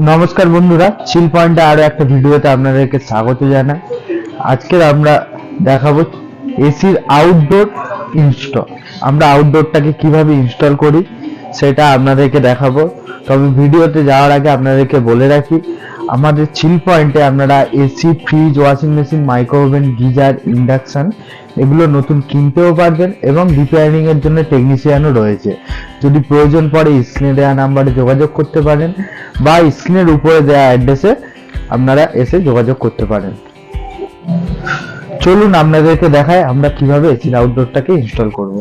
নমস্কার বন্ধুরা, চিল পয়েন্টে আরো একটা ভিডিওতে আপনাদেরকে স্বাগত জানাই। আজকে আমরা দেখাবো এসির আউটডোর ইনস্টল। আমরা আউটডোরটাকে কিভাবে ইনস্টল করি সেটা আপনাদেরকে দেখাবো। তবে ভিডিওতে যাওয়ার আগে আপনাদেরকে বলে রাখি, আমাদের চিল পয়েন্টে আপনারা AC, fridge, washing machine, micro oven, geyser, induction এগুলো নতুন কিনতেও পারবেন এবং রিপেয়ারিং এর জন্য টেকনিশিয়ানও রয়েছে। যদি প্রয়োজন পড়ে স্ক্রিনে দেওয়া নাম্বারে যোগাযোগ করতে পারেন বা স্ক্রিনের উপরে দেওয়া অ্যাড্রেসে আপনারা এসে যোগাযোগ করতে পারেন। চলুন আপনাদেরকে দেখায় আমরা কিভাবে এসির আউটডোরটাকে ইনস্টল করব।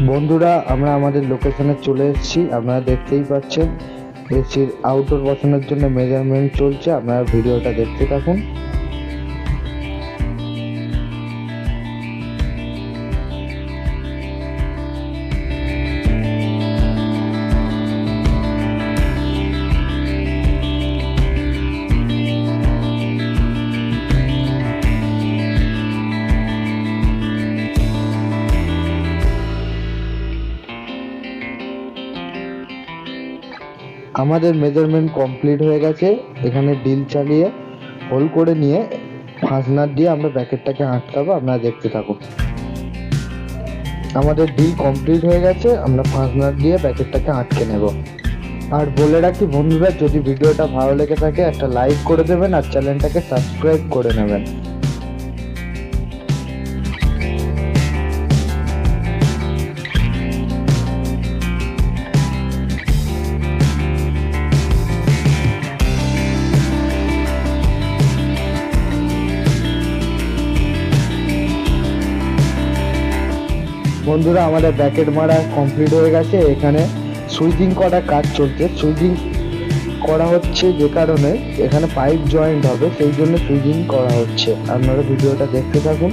বন্ধুরা, আমরা আমাদের লোকেশনে চলে এসেছি। আপনারা দেখতেই পাচ্ছেন এসির আউটডোর বসানোর জন্য মেজারমেন্ট চলছে। আপনারা ভিডিওটা দেখতে থাকুন। আমাদের মেজারমেন্ট কমপ্লিট হয়ে গেছে। এখানে ড্রিল চালিয়ে হোল করে নিয়ে ফাস্টনার দিয়ে আমরা ব্র্যাকেটটাকে আটকাবো। আপনারা দেখতে থাকুন। আমাদের ড্রিল কমপ্লিট হয়ে গেছে, আমরা ফাস্টনার দিয়ে ব্র্যাকেটটাকে আটকে নেব। আর বলে রাখি বন্ধুরা, যদি ভিডিওটা ভালো লেগে থাকে একটা লাইক করে দেবেন আর চ্যানেলটাকে সাবস্ক্রাইব করে নেবেন। বন্ধুরা, আমাদের ব্র্যাকেট মারা কমপ্লিট হয়ে গেছে। এখানে সুইচিং করার কাজ চলছে। সুইচিং করা হচ্ছে যে কারণে এখানে পাইপ জয়েন্ট হবে, সেই জন্য সুইচিং করা হচ্ছে। আপনারা ভিডিওটা দেখতে থাকুন।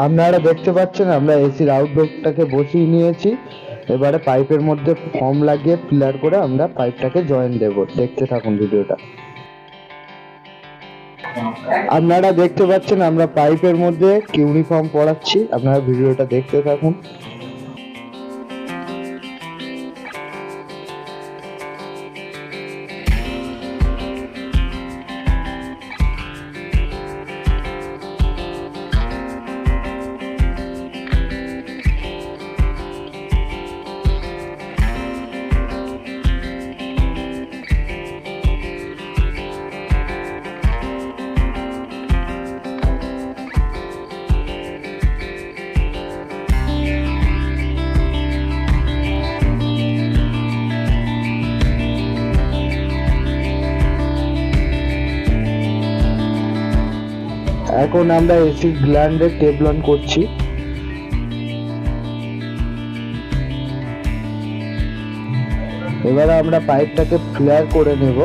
আপনারা দেখতে পাচ্ছেন আমরা এসির আউটডোরটাকে বসিয়ে নিয়েছি। এবারে পাইপের মধ্যে ফর্ম লাগিয়ে ফিলার করে আমরা পাইপটাকে জয়েন দেব। দেখতে থাকুন ভিডিওটা। আপনারা দেখতে পাচ্ছেন আমরা পাইপের মধ্যে ইউনিফর্ম পরাচ্ছি। আপনারা ভিডিওটা দেখতে থাকুন। এখন আমরা এসি গ্ল্যান্ডে টেবলন করছি। এবারে আমরা পাইপটাকে ফ্লেয়ার করে নেব।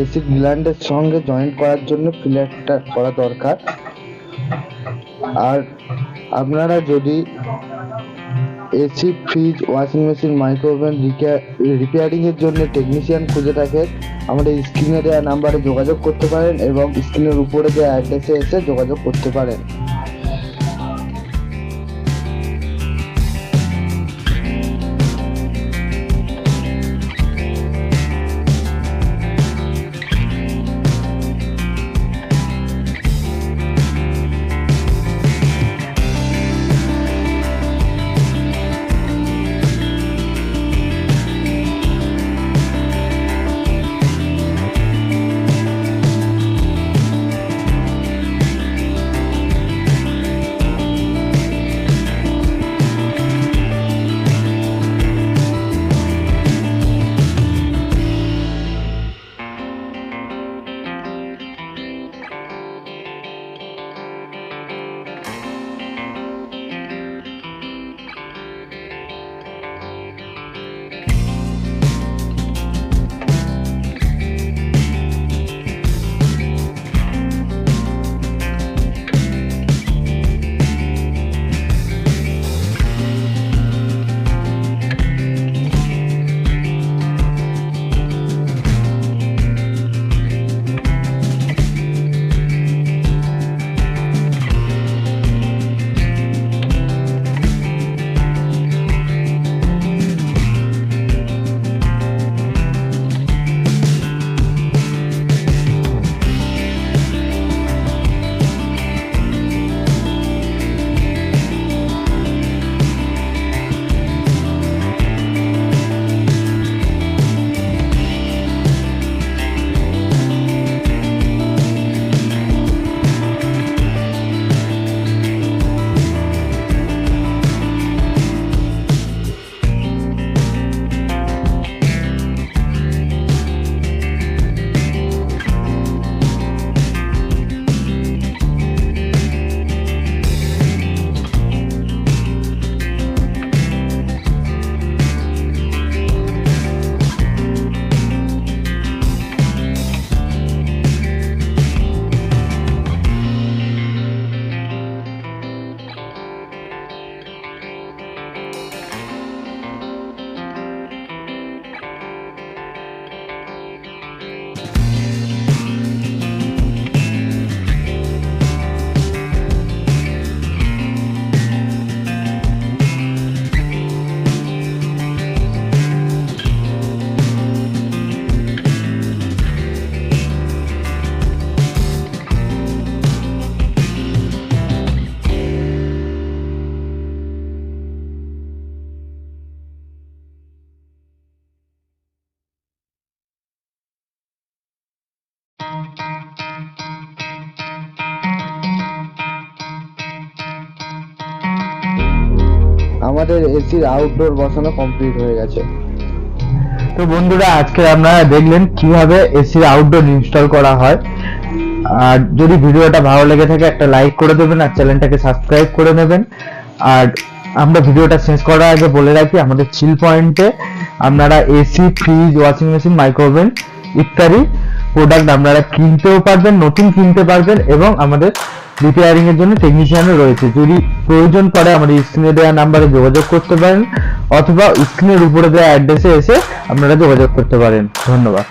এসি গ্ল্যান্ডের সঙ্গে জয়েন্ট করার জন্য ফ্লেয়ারটা করা দরকার। আর আপনারা যদি AC, fridge, washing machine, micro oven repairing এর জন্য টেকনিশিয়ান খুঁজে থাকেন, আমাদের স্ক্রিনে দেওয়া নাম্বারে যোগাযোগ করতে পারেন এবং স্ক্রিনের উপরে দেওয়া অ্যাড্রেসে এসে যোগাযোগ করতে পারেন। আমাদের এসির আউটডোর বসানো কমপ্লিট হয়ে গেছে। তো বন্ধুরা, আজকে আপনারা দেখলেন কিভাবে এসির আউটডোর ইনস্টল করা হয়। আর যদি ভিডিওটা ভালো লেগে থাকে একটা লাইক করে দেবেন আর চ্যানেলটাকে সাবস্ক্রাইব করে নেবেন। আর আমরা ভিডিওটা শেষ করার আগে বলে রাখি, আমাদের চিল পয়েন্টে আপনারা AC, fridge, washing machine, micro oven ইত্যাদি প্রোডাক্ট আপনারা কিনতেও পারবেন, নতুন কিনতে পারবেন, এবং আমাদের রিপেয়ারিং এর জন্য টেকনিশিয়ানও রয়েছে। যদি প্রয়োজন পড়ে আমাদের স্ক্রিনে দেওয়া নাম্বারে যোগাযোগ করতে পারেন, অথবা স্ক্রিনের উপরে দেওয়া অ্যাড্রেসে এসে আপনারা যোগাযোগ করতে পারেন। ধন্যবাদ।